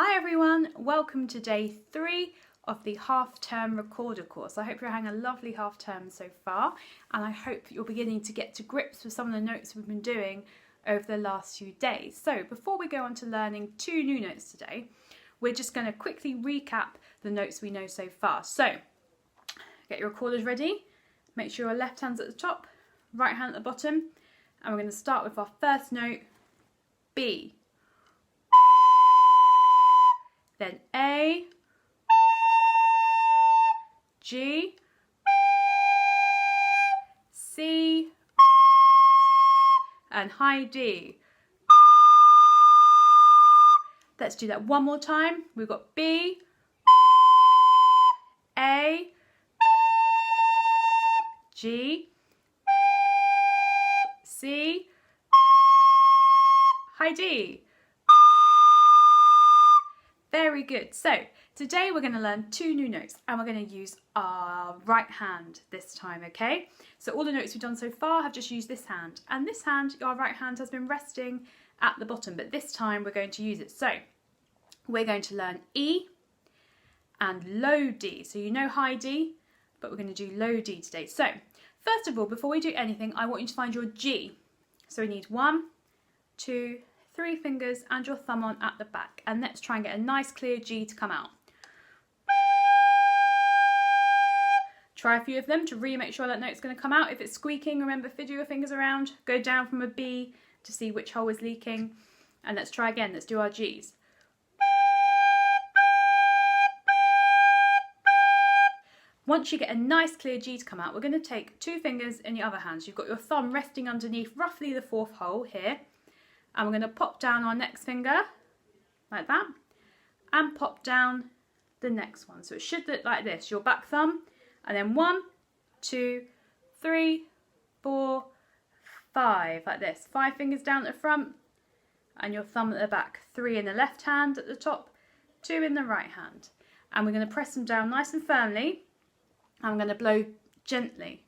Hi everyone, welcome to day 3 of the half-term recorder course. I hope you're having a lovely half-term so far, and I hope you're beginning to get to grips with some of the notes we've been doing over the last few days. So before we go on to learning 2 new notes today, we're just going to quickly recap the notes we know so far. So get your recorders ready, make sure your left hand's at the top, right hand at the bottom, and we're going to start with our first note, B. Then A, G, C, and high D. Let's do that one more time. We've got B, A, G, C, high D. Very good. So today we're going to learn 2 new notes and we're going to use our right hand this time, okay? So all the notes we've done so far have just used this hand, and this hand, our right hand, has been resting at the bottom, but this time we're going to use it. So we're going to learn E and low D. So you know high D, but we're going to do low D today. So first of all, before we do anything, I want you to find your G. So we need 1, 2, 3 fingers and your thumb on at the back, and let's try and get a nice clear G to come out. Try a few of them to really make sure that note's going to come out. If it's squeaking, remember, fiddle your fingers around, go down from a B to see which hole is leaking, and let's try again. Let's do our G's. Once you get a nice clear G to come out, we're going to take 2 fingers in your other hand. So you've got your thumb resting underneath roughly the 4th hole here, and we're going to pop down our next finger like that and pop down the next one. So it should look like this, your back thumb, and then 1, 2, 3, 4, 5, like this. 5 fingers down at the front and your thumb at the back. 3 in the left hand at the top, 2 in the right hand. And we're going to press them down nice and firmly, and I'm going to blow gently.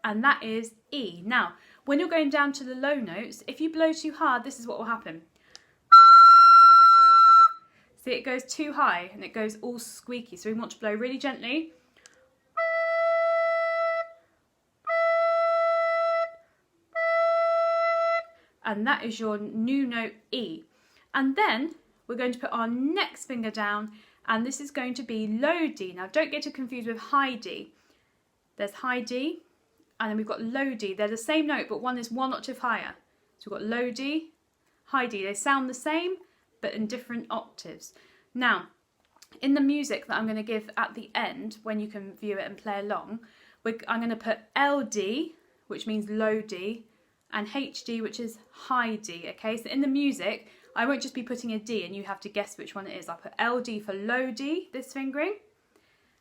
And that is E. Now, when you're going down to the low notes, if you blow too hard, this is what will happen. See, it goes too high and it goes all squeaky. So we want to blow really gently. And that is your new note E. And then we're going to put our next finger down, and this is going to be low D. Now, don't get too confused with high D. There's high D, and then we've got low D. They're the same note, but one is 1 octave higher. So we've got low D, high D. They sound the same, but in different octaves. Now, in the music that I'm going to give at the end, when you can view it and play along, I'm going to put LD, which means low D, and HD, which is high D, okay? So in the music, I won't just be putting a D and you have to guess which one it is. I'll put LD for low D, this fingering,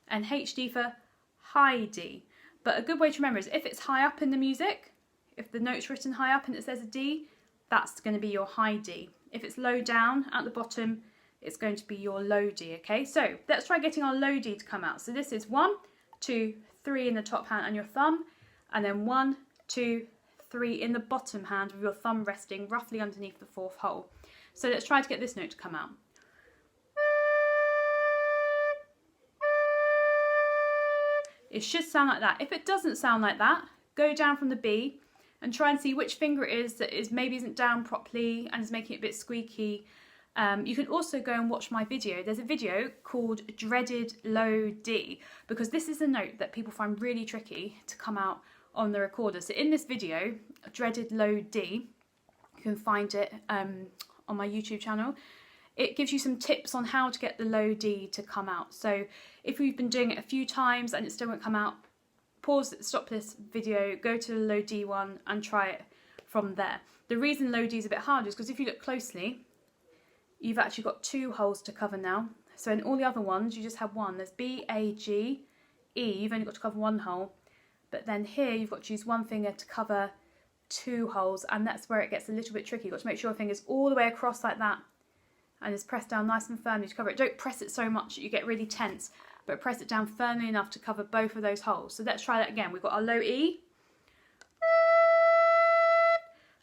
and HD for high D. But a good way to remember is if it's high up in the music, if the note's written high up and it says a D, that's going to be your high D. If it's low down at the bottom, it's going to be your low D, okay? So let's try getting our low D to come out. So this is 1, 2, 3 in the top hand and your thumb, and then 1, 2, 3 in the bottom hand with your thumb resting roughly underneath the 4th hole. So let's try to get this note to come out. It should sound like that. If it doesn't sound like that, go down from the B and try and see which finger it is that maybe isn't down properly and is making it a bit squeaky. You can also go and watch my video. There's a video called Dreaded Low D, because this is a note that people find really tricky to come out on the recorder. So in this video, Dreaded Low D, you can find it on my YouTube channel. It gives you some tips on how to get the low D to come out. So if you've been doing it a few times and it still won't come out, pause, stop this video, go to the low D one and try it from there. The reason low D is a bit hard is because if you look closely, you've actually got 2 holes to cover now. So in all the other ones, you just have 1. There's B, A, G, E. You've only got to cover 1 hole. But then here, you've got to use 1 finger to cover 2 holes. And that's where it gets a little bit tricky. You've got to make sure your finger's all the way across like that. And just press down nice and firmly to cover it. Don't press it so much that you get really tense, but press it down firmly enough to cover both of those holes. So let's try that again. We've got our low E.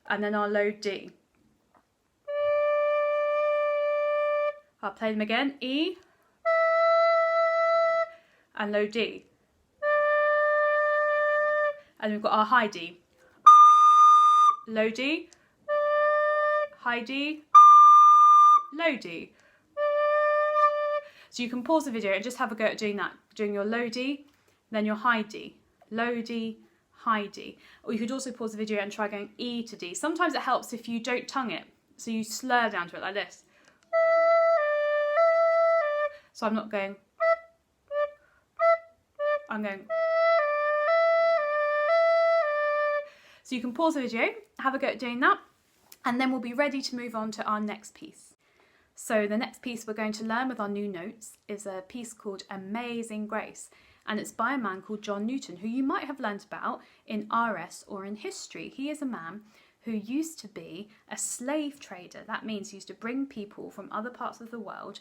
and then our low D. I'll play them again. E and low D. And we've got our high D. Low D, high D, low D. So you can pause the video and just have a go at doing that, doing your low D, then your high D, low D, high D. Or you could also pause the video and try going E to D. Sometimes it helps if you don't tongue it, so you slur down to it like this. So I'm not going, I'm going. So you can pause the video, have a go at doing that, and then we'll be ready to move on to our next piece. So the next piece we're going to learn with our new notes is a piece called Amazing Grace, and it's by a man called John Newton, who you might have learnt about in RS or in history. He is a man who used to be a slave trader. That means he used to bring people from other parts of the world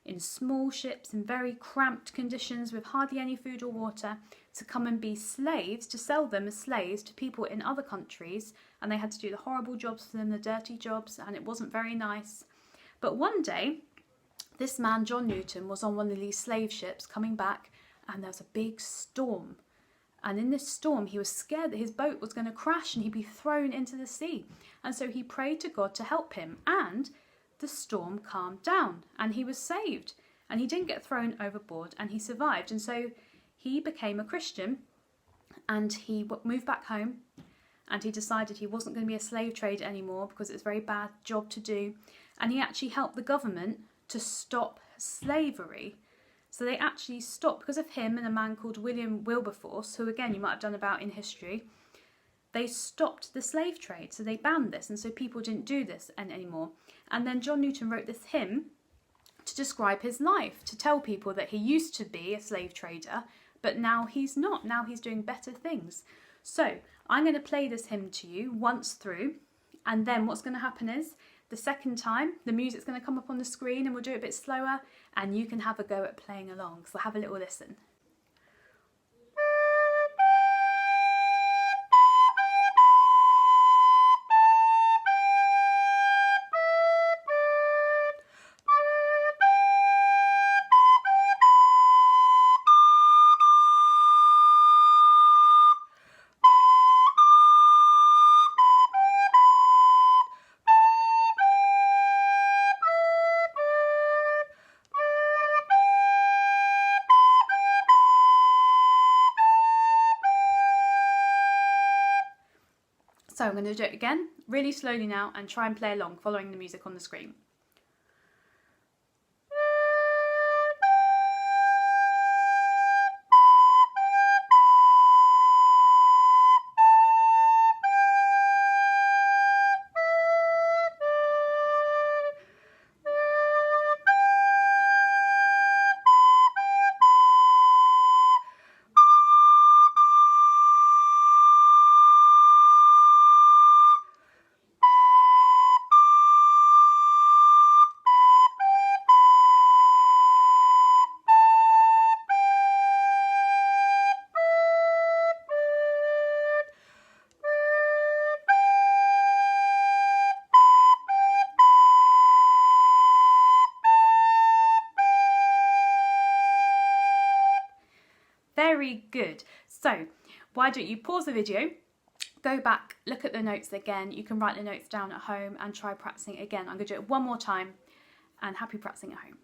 in small ships in very cramped conditions with hardly any food or water to come and be slaves, to sell them as slaves to people in other countries, and they had to do the horrible jobs for them, the dirty jobs, and it wasn't very nice. But one day, this man, John Newton, was on one of these slave ships coming back, and there was a big storm. And in this storm, he was scared that his boat was going to crash and he'd be thrown into the sea. And so he prayed to God to help him, and the storm calmed down and he was saved, and he didn't get thrown overboard, and he survived. And so he became a Christian, and he moved back home, and he decided he wasn't going to be a slave trader anymore because it was a very bad job to do, and he actually helped the government to stop slavery. So they actually stopped, because of him and a man called William Wilberforce, who again you might have done about in history. They stopped the slave trade, so they banned this, and so people didn't do this anymore. And then John Newton wrote this hymn to describe his life, to tell people that he used to be a slave trader, but now he's not. Now he's doing better things. So I'm going to play this hymn to you once through, and then what's going to happen is the second time the music's going to come up on the screen, and we'll do it a bit slower, and you can have a go at playing along. So have a little listen. So I'm going to do it again, really slowly now, and try and play along, following the music on the screen. Very good. So why don't you pause the video, go back, look at the notes again. You can write the notes down at home and try practicing it again. I'm going to do it one more time, and happy practicing at home.